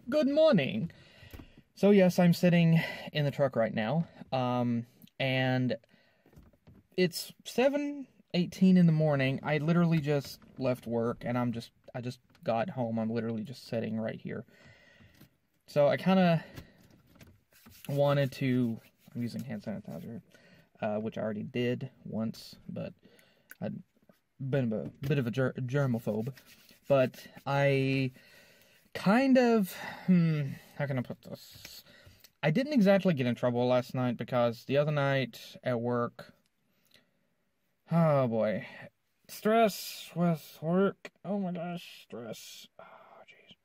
Good morning. So yes, I'm sitting in the truck right now. And it's 7:18 in the morning. I literally just left work and I just got home. I'm literally just sitting right here. So I kind of wanted to I'm using hand sanitizer, which I already did once, but I'd been a bit of a germaphobe. But I kind of how can I put this? I didn't exactly get in trouble last night because the other night at work, oh boy, stress with work. Oh my gosh, stress. Oh jeez.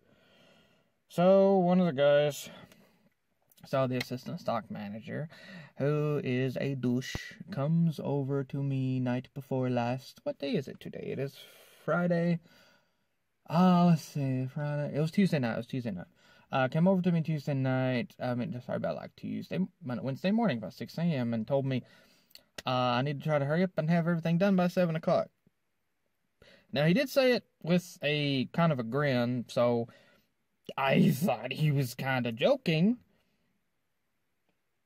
So one of the guys saw the assistant stock manager, who is a douche, comes over to me night before last. What day is it today? It is Friday. Let's see, Friday. It was Tuesday night. Came over to me Tuesday night. Sorry about like Wednesday morning, about 6 a.m. and told me I need to try to hurry up and have everything done by 7 o'clock. Now, he did say it with a kind of a grin, so I thought he was kind of joking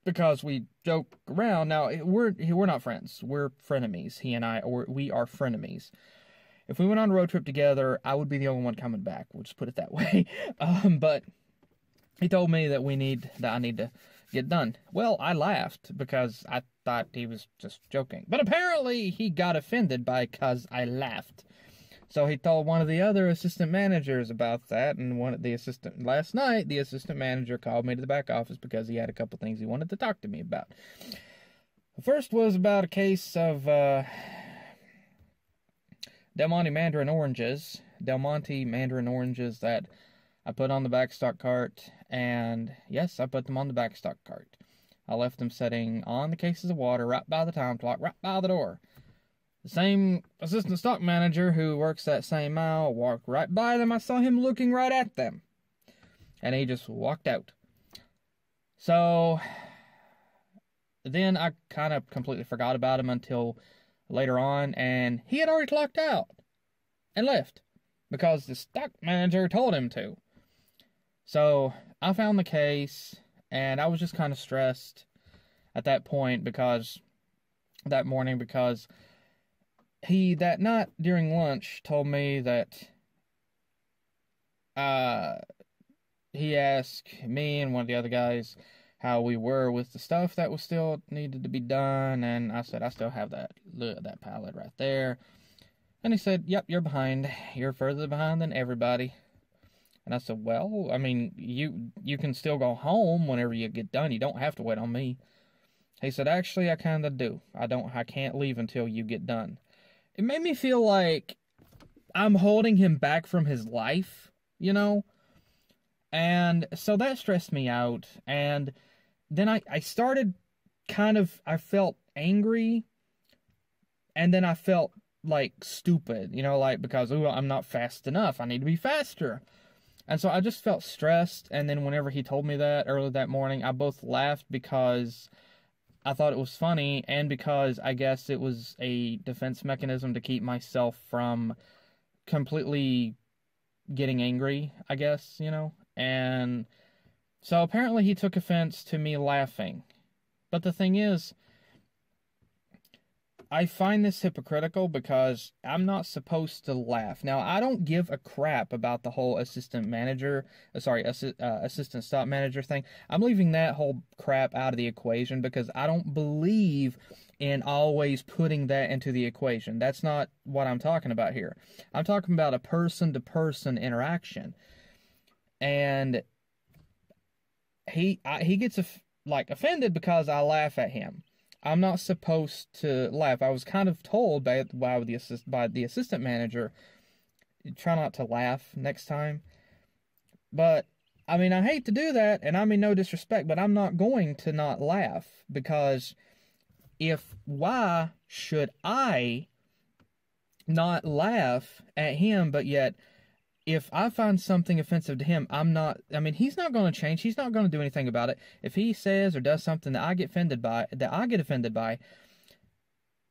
because we joke around. Now, we're not friends. We're frenemies. He and I, or we are frenemies. If we went on a road trip together, I would be the only one coming back. We'll just put it that way. But he told me that I need to get done. Well, I laughed because I thought he was just joking. But apparently he got offended because I laughed. So he told one of the other assistant managers about that, and last night, the assistant manager called me to the back office because he had a couple things he wanted to talk to me about. The first was about a case of Del Monte Mandarin oranges that I put on the backstock cart, and yes, I put them on the backstock cart. I left them sitting on the cases of water right by the time clock, right by the door. The same assistant stock manager who works that same aisle walked right by them. I saw him looking right at them, and he just walked out. So then I kind of completely forgot about him until later on, and he had already clocked out and left because the stock manager told him to. So I found the case, and I was just kind of stressed at that point that morning because he, that night during lunch, told me that he asked me and one of the other guys how we were with the stuff that was still needed to be done, and I said I still have that pallet right there. And he said, "Yep, you're behind. You're further behind than everybody." And I said, "Well, I mean, you can still go home whenever you get done. You don't have to wait on me." He said, "Actually, I kind of do. I can't leave until you get done." It made me feel like I'm holding him back from his life, you know? And so that stressed me out. And then I started I felt angry. And then I felt like stupid, because, ooh, I'm not fast enough. I need to be faster. And so I just felt stressed. And then whenever he told me that early that morning, I both laughed because I thought it was funny, and because I guess it was a defense mechanism to keep myself from completely getting angry, I guess, And so apparently he took offense to me laughing. But the thing is, I find this hypocritical because I'm not supposed to laugh. Now, I don't give a crap about the whole assistant stock manager thing. I'm leaving that whole crap out of the equation because I don't believe in always putting that into the equation. That's not what I'm talking about here. I'm talking about a person-to-person interaction. And he gets offended because I laugh at him. I'm not supposed to laugh. I was kind of told by the assistant manager, try not to laugh next time. But, I mean, I hate to do that, and I mean no disrespect, but I'm not going to not laugh, because why should I not laugh at him, but yet if I find something offensive to him, he's not going to change. He's not going to do anything about it. If he says or does something that I get offended by,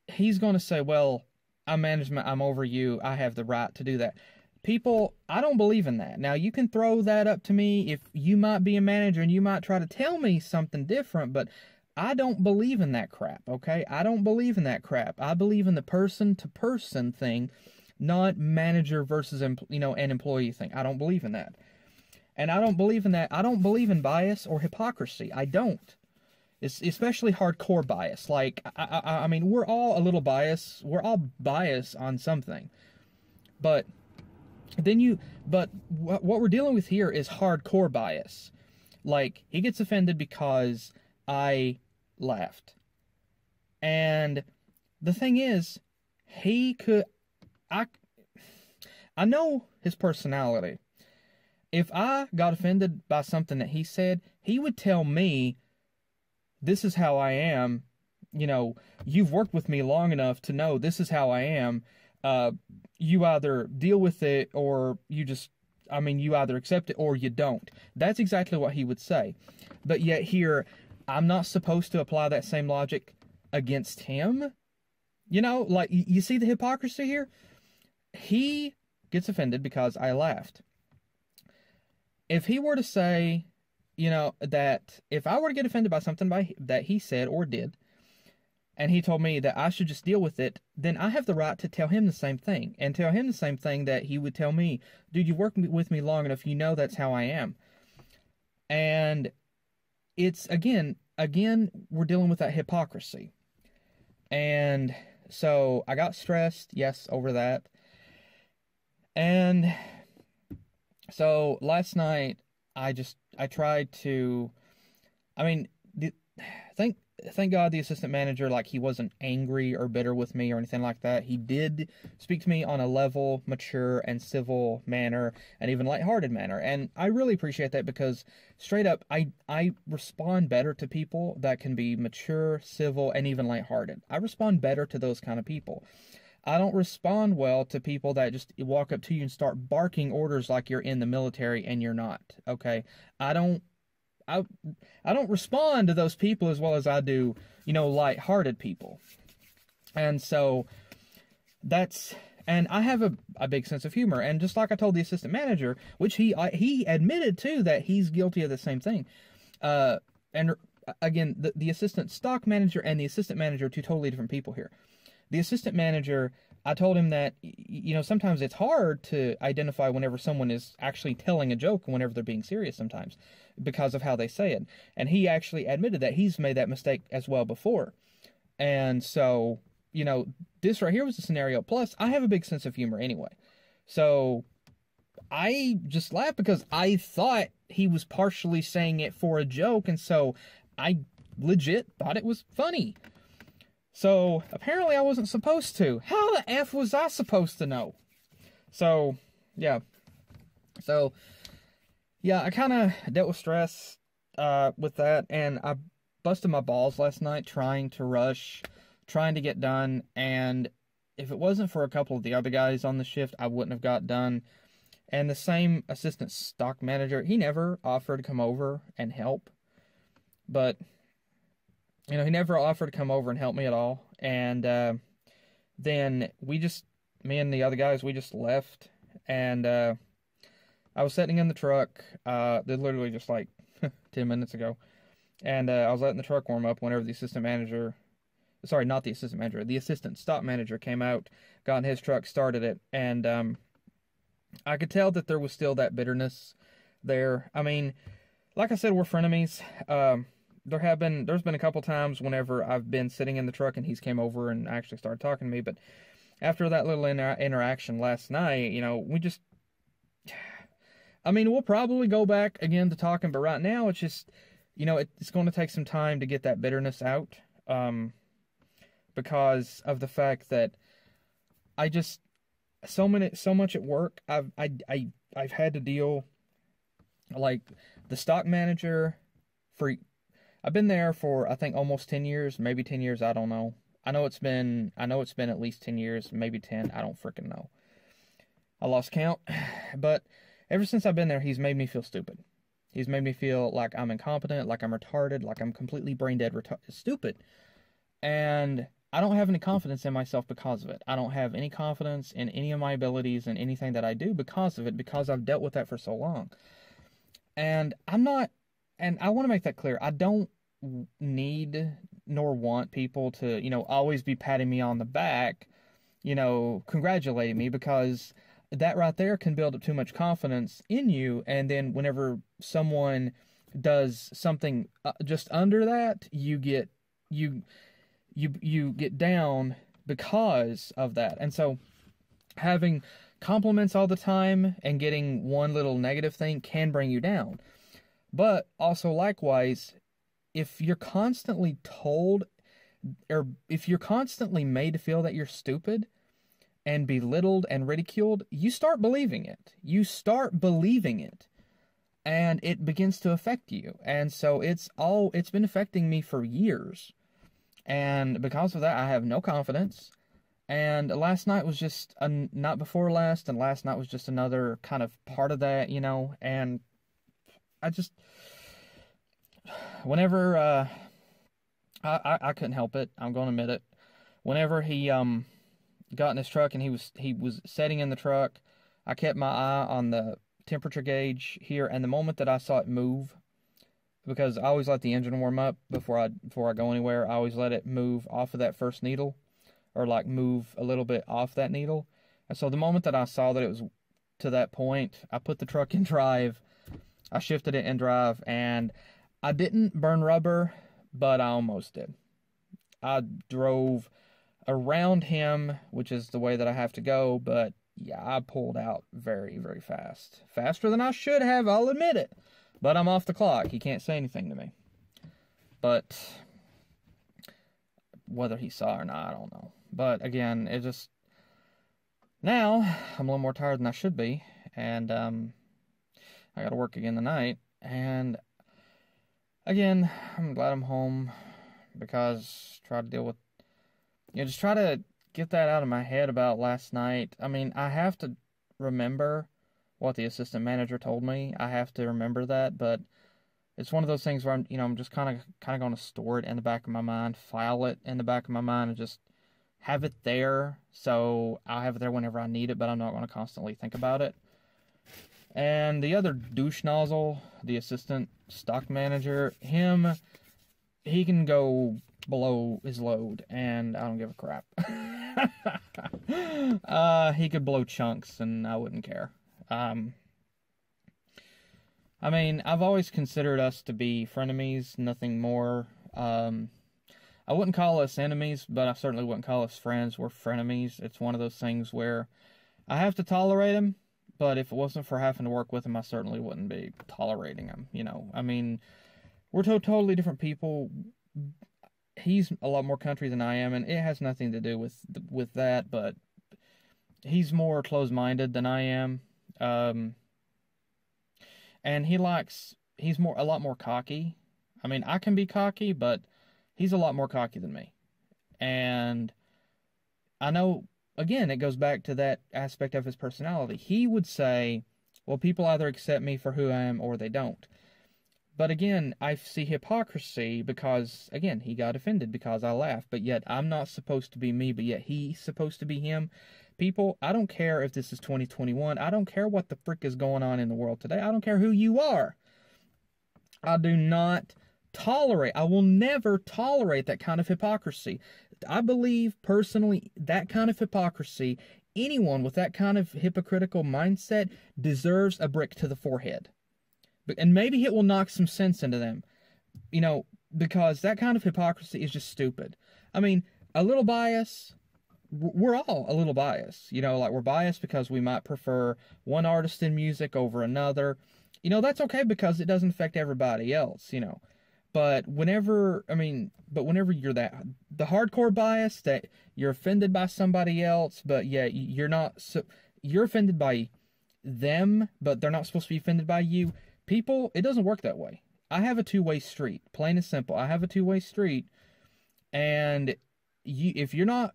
he's going to say, well, I'm management, I'm over you, I have the right to do that. people, I don't believe in that. Now, you can throw that up to me if you might be a manager and you might try to tell me something different, but I don't believe in that crap, okay? I don't believe in that crap. I believe in the person-to-person thing, not manager versus, an employee thing. I don't believe in that. And I don't believe in that. I don't believe in bias or hypocrisy. I don't. It's especially hardcore bias. Like, I mean, we're all a little biased. We're all biased on something. But what we're dealing with here is hardcore bias. Like, he gets offended because I laughed. And the thing is, I know his personality. If I got offended by something that he said, he would tell me, this is how I am. You've worked with me long enough to know this is how I am. You either deal with it or you either accept it or you don't. That's exactly what he would say. But yet here, I'm not supposed to apply that same logic against him. Like, you see the hypocrisy here? He gets offended because I laughed. If he were to say, that if I were to get offended by something that he said or did, and he told me that I should just deal with it, then I have the right to tell him the same thing. And tell him the same thing that he would tell me. Dude, you worked with me long enough, that's how I am. And it's, again, we're dealing with that hypocrisy. And so I got stressed, yes, over that. And so last night, I tried to, thank God the assistant manager, like, he wasn't angry or bitter with me or anything like that. He did speak to me on a level, mature, and civil manner, and even lighthearted manner. And I really appreciate that because, straight up, I respond better to people that can be mature, civil, and even lighthearted. I respond better to those kind of people. I don't respond well to people that just walk up to you and start barking orders like you're in the military and you're not, okay? I don't respond to those people as well as I do, light-hearted people. And so and I have a big sense of humor. And just like I told the assistant manager, which he admitted too that he's guilty of the same thing. And again, the assistant stock manager and the assistant manager are two totally different people here. The assistant manager, I told him that, sometimes it's hard to identify whenever someone is actually telling a joke and whenever they're being serious sometimes because of how they say it. And he actually admitted that he's made that mistake as well before. And so, this right here was a scenario. Plus, I have a big sense of humor anyway. So I just laughed because I thought he was partially saying it for a joke. And so I legit thought it was funny. So, apparently I wasn't supposed to. How the F was I supposed to know? So, yeah. I kind of dealt with stress with that, and I busted my balls last night trying to get done, and if it wasn't for a couple of the other guys on the shift, I wouldn't have got done. And the same assistant stock manager, he never offered to come over and help, but he never offered to come over and help me at all. And then me and the other guys, we just left. And I was sitting in the truck, literally just like 10 minutes ago. And I was letting the truck warm up whenever the assistant stock manager came out, got in his truck, started it. And I could tell that there was still that bitterness there. I mean, like I said, we're frenemies. There's been a couple times whenever I've been sitting in the truck and he's came over and actually started talking to me, but after that little interaction last night, we'll probably go back again to talking, but right now it's just, it's going to take some time to get that bitterness out, because of the fact that so much at work, I've had to deal, like, the stock manager I've been there for, I think, almost 10 years, maybe 10 years, I don't know. I know it's been at least 10 years, maybe 10, I don't freaking know. I lost count, but ever since I've been there, he's made me feel stupid. He's made me feel like I'm incompetent, like I'm retarded, like I'm completely brain dead, stupid. And I don't have any confidence in myself because of it. I don't have any confidence in any of my abilities and anything that I do because of it, because I've dealt with that for so long. And I'm not, and I want to make that clear. I don't need nor want people to, always be patting me on the back, congratulating me, because that right there can build up too much confidence in you. And then whenever someone does something just under that, you get down because of that. And so having compliments all the time and getting one little negative thing can bring you down. But also likewise, if you're constantly told, or if you're constantly made to feel that you're stupid and belittled and ridiculed, you start believing it. You start believing it. And it begins to affect you. And so it's been affecting me for years. And because of that, I have no confidence. And last night was just not before last, and last night was just another kind of part of that, and I just, whenever, I couldn't help it, I'm going to admit it. Whenever he, got in his truck and he was sitting in the truck, I kept my eye on the temperature gauge here, and the moment that I saw it move, because I always let the engine warm up before I go anywhere, I always let it move off of that first needle, or like move a little bit off that needle. And so the moment that I saw that it was to that point, I put the truck in drive, I shifted it in drive, and I didn't burn rubber, but I almost did. I drove around him, which is the way that I have to go, but yeah, I pulled out very, very fast. Faster than I should have, I'll admit it. But I'm off the clock. He can't say anything to me. But whether he saw or not, I don't know. But again, it just, now I'm a little more tired than I should be, and I gotta work again tonight. And again, I'm glad I'm home, because try to deal with, just try to get that out of my head about last night. I mean, I have to remember what the assistant manager told me. I have to remember that, but it's one of those things where I'm just kind of going to store it in the back of my mind, file it in the back of my mind, and just have it there, so I'll have it there whenever I need it, but I'm not going to constantly think about it. And the other douche nozzle, the assistant stock manager, he can go below his load, and I don't give a crap. He could blow chunks, and I wouldn't care. I mean, I've always considered us to be frenemies, nothing more. I wouldn't call us enemies, but I certainly wouldn't call us friends. We're frenemies. It's one of those things where I have to tolerate him, but if it wasn't for having to work with him, I certainly wouldn't be tolerating him, I mean, we're totally different people. He's a lot more country than I am, and it has nothing to do with that, but he's more closed-minded than I am. And he's a lot more cocky. I mean, I can be cocky, but he's a lot more cocky than me. And I know, again, it goes back to that aspect of his personality. He would say, well, people either accept me for who I am or they don't. But again, I see hypocrisy because, again, he got offended because I laughed, but yet I'm not supposed to be me, but yet he's supposed to be him. People, I don't care if this is 2021. I don't care what the frick is going on in the world today. I don't care who you are. I do not tolerate, I will never tolerate that kind of hypocrisy. I believe, personally, that kind of hypocrisy, anyone with that kind of hypocritical mindset deserves a brick to the forehead. And maybe it will knock some sense into them, because that kind of hypocrisy is just stupid. I mean, a little bias, we're all a little biased, like we're biased because we might prefer one artist in music over another. That's okay because it doesn't affect everybody else, But whenever you're the hardcore bias that you're offended by somebody else, but yeah, you're offended by them, but they're not supposed to be offended by you. People, it doesn't work that way. I have a two-way street, plain and simple. I have a two-way street, and if you don't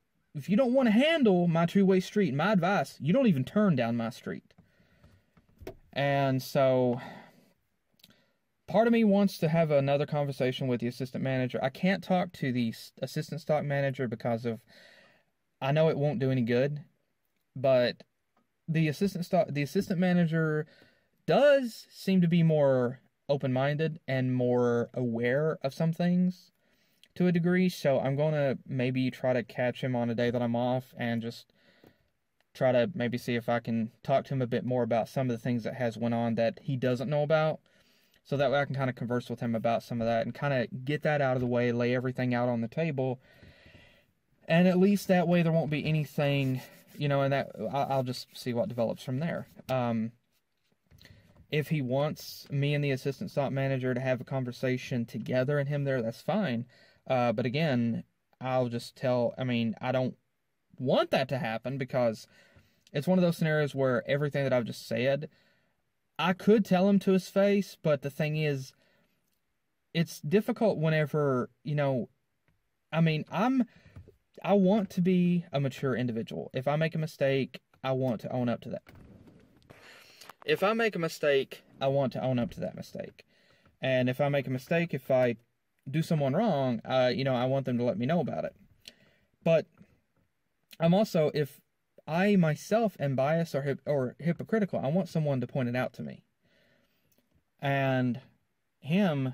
want to handle my two-way street, my advice, you don't even turn down my street. And so, part of me wants to have another conversation with the assistant manager. I can't talk to the assistant stock manager because of, I know it won't do any good, but the assistant manager does seem to be more open-minded and more aware of some things to a degree, so I'm going to maybe try to catch him on a day that I'm off and just try to maybe see if I can talk to him a bit more about some of the things that has went on that he doesn't know about, so that way I can kind of converse with him about some of that and kind of get that out of the way, lay everything out on the table, and at least that way there won't be anything, you know, and that I'll just see what develops from there. If he wants me and the assistant stock manager to have a conversation together and him there, that's fine. But again, I'll just I don't want that to happen because it's one of those scenarios where everything that I've just said, I could tell him to his face, but the thing is, it's difficult whenever, you know, I want to be a mature individual. If I make a mistake, I want to own up to that. If I make a mistake, I want to own up to that mistake. And if I make a mistake, if I do someone wrong, you know, I want them to let me know about it. But I'm also, if I myself am biased or hypocritical, I want someone to point it out to me. And him,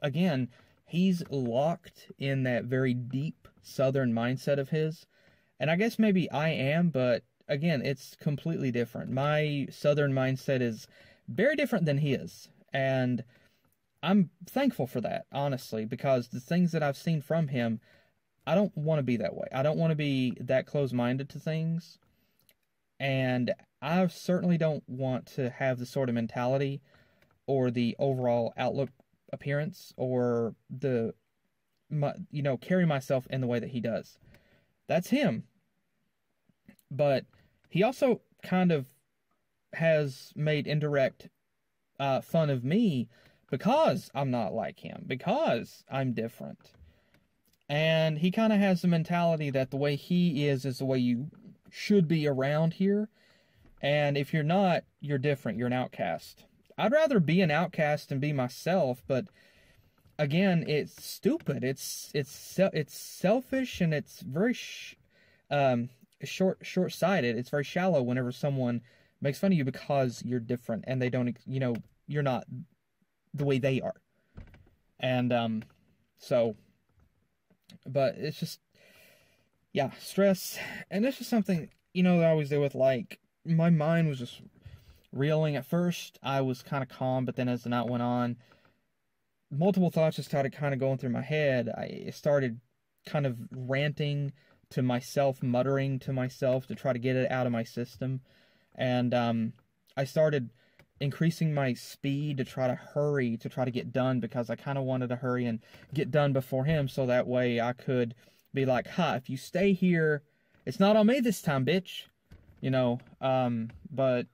again, he's locked in that very deep Southern mindset of his. And I guess maybe I am, but again, it's completely different. My Southern mindset is very different than his. And I'm thankful for that, honestly, because the things that I've seen from him, I don't want to be that way. I don't want to be that close-minded to things. And I certainly don't want to have the sort of mentality or the overall outlook appearance or carry myself in the way that he does. That's him. But he also kind of has made indirect fun of me because I'm not like him, because I'm different. And he kind of has the mentality that the way he is the way you should be around here. And if you're not, you're different. You're an outcast. I'd rather be an outcast and be myself, but again, it's stupid. It's selfish, and it's very short-sighted. It's very shallow whenever someone makes fun of you because you're different and they don't, you know, you're not the way they are. And but it's just, yeah, stress. And it's just something, you know, that I always deal with. Like, my mind was just reeling. At first I was kind of calm, but then as the night went on, multiple thoughts just started kind of going through my head. I started kind of ranting to myself, muttering to myself to try to get it out of my system. And I started increasing my speed to try to hurry, to try to get done, because I kind of wanted to hurry and get done before him, so that way I could be like, ha, if you stay here, it's not on me this time, bitch. You know, but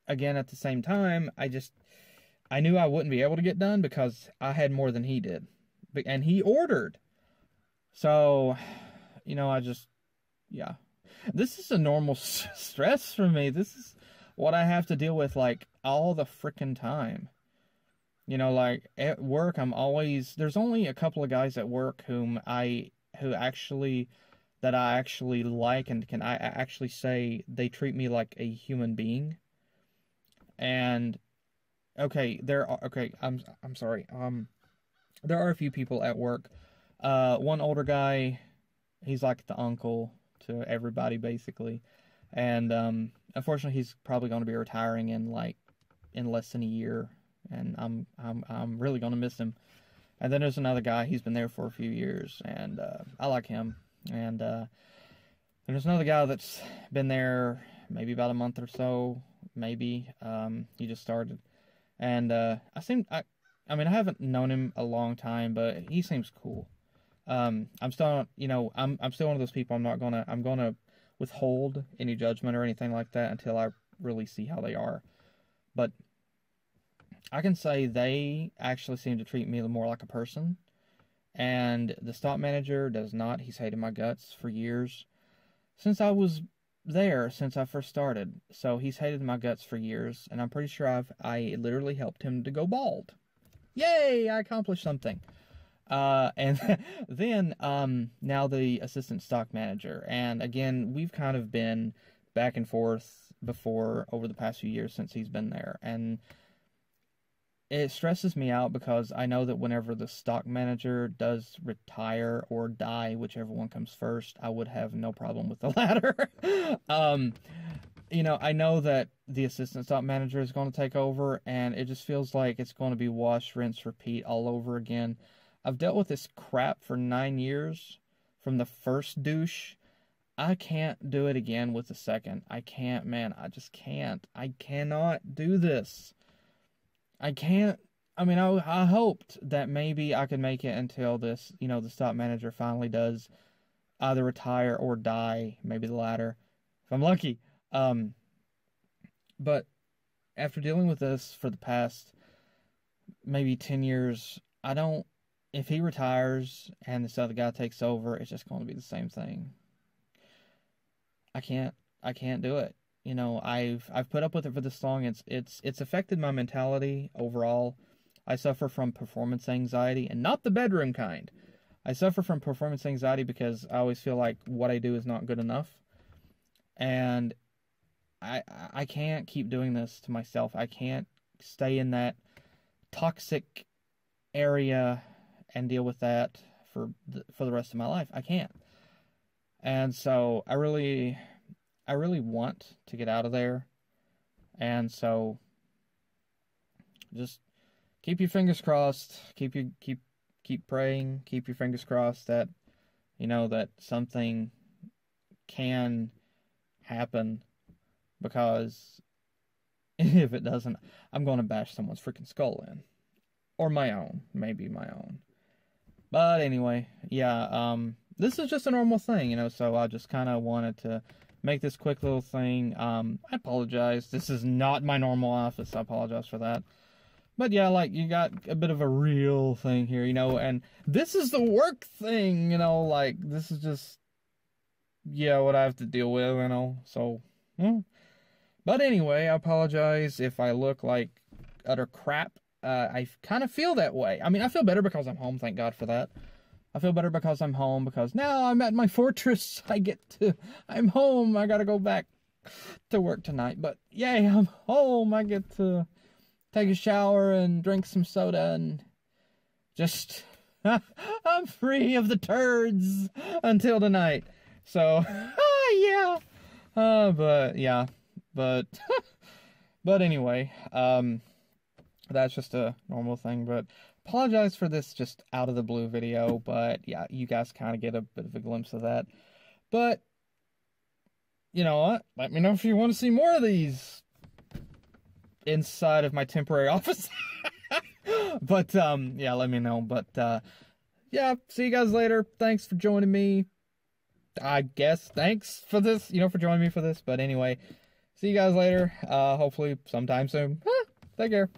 again, at the same time, I knew I wouldn't be able to get done because I had more than he did. And he ordered. So, you know, yeah. This is a normal stress for me. This is what I have to deal with, like, all the frickin' time. You know, like, at work, there's only a couple of guys at work that I actually like, and I actually say they treat me like a human being. And I'm sorry. There are a few people at work. One older guy, he's like the uncle to everybody, basically. And unfortunately, he's probably going to be retiring in less than a year, and I'm really going to miss him. And then there's another guy. He's been there for a few years, and I like him. And there's another guy that's been there maybe about a month or so. Maybe he just started, and I haven't known him a long time, but he seems cool. I'm still, you know, I'm still one of those people. I'm gonna withhold any judgment or anything like that until I really see how they are. But I can say they actually seem to treat me more like a person, and the stock manager does not. He's hated my guts for years, since I was there since I first started. So he's hated my guts for years, and I'm pretty sure I literally helped him to go bald. Yay! I accomplished something. And then, now the assistant stock manager. And again, we've kind of been back and forth before over the past few years since he's been there. And it stresses me out because I know that whenever the stock manager does retire or die, whichever one comes first, I would have no problem with the latter. You know, I know that the assistant stock manager is going to take over, and it just feels like it's going to be wash, rinse, repeat all over again. I've dealt with this crap for 9 years from the first douche. I can't do it again with the second. I can't, man. I just can't. I cannot do this. I can't. I mean, I hoped that maybe I could make it until this, you know, the stock manager finally does either retire or die. Maybe the latter, if I'm lucky. But after dealing with this for the past maybe 10 years, if he retires and this other guy takes over, it's just going to be the same thing. I can't do it. You know, I've put up with it for this long. It's affected my mentality overall. I suffer from performance anxiety, and not the bedroom kind. I suffer from performance anxiety because I always feel like what I do is not good enough. And I can't keep doing this to myself. I can't stay in that toxic area and deal with that for the rest of my life. I can't. And so I really want to get out of there. And so just keep your fingers crossed. Keep praying. Keep your fingers crossed that, you know, that something can happen, because if it doesn't, I'm going to bash someone's freaking skull in. Or my own. Maybe my own. But anyway, yeah, this is just a normal thing, you know, so I just kind of wanted to make this quick little thing. I apologize. This is not my normal office. I apologize for that. But yeah, like, you got a bit of a real thing here, you know, and this is the work thing, you know, like, this is just, yeah, what I have to deal with, you know, so, But anyway, I apologize if I look like utter crap. I kind of feel that way. I mean, I feel better because I'm home, thank God for that. I feel better because I'm home, because now I'm at my fortress. I'm home. I gotta go back to work tonight. But yay, I'm home. I get to take a shower and drink some soda and just, I'm free of the turds until tonight. So, yeah. But yeah, but anyway, that's just a normal thing. But apologize for this just out of the blue video, but yeah, you guys kind of get a bit of a glimpse of that. But you know what? Let me know if you want to see more of these inside of my temporary office. But yeah, let me know. But yeah, see you guys later. Thanks for joining me. I guess thanks for this, you know, for joining me for this. But anyway, see you guys later. Hopefully sometime soon. Take care.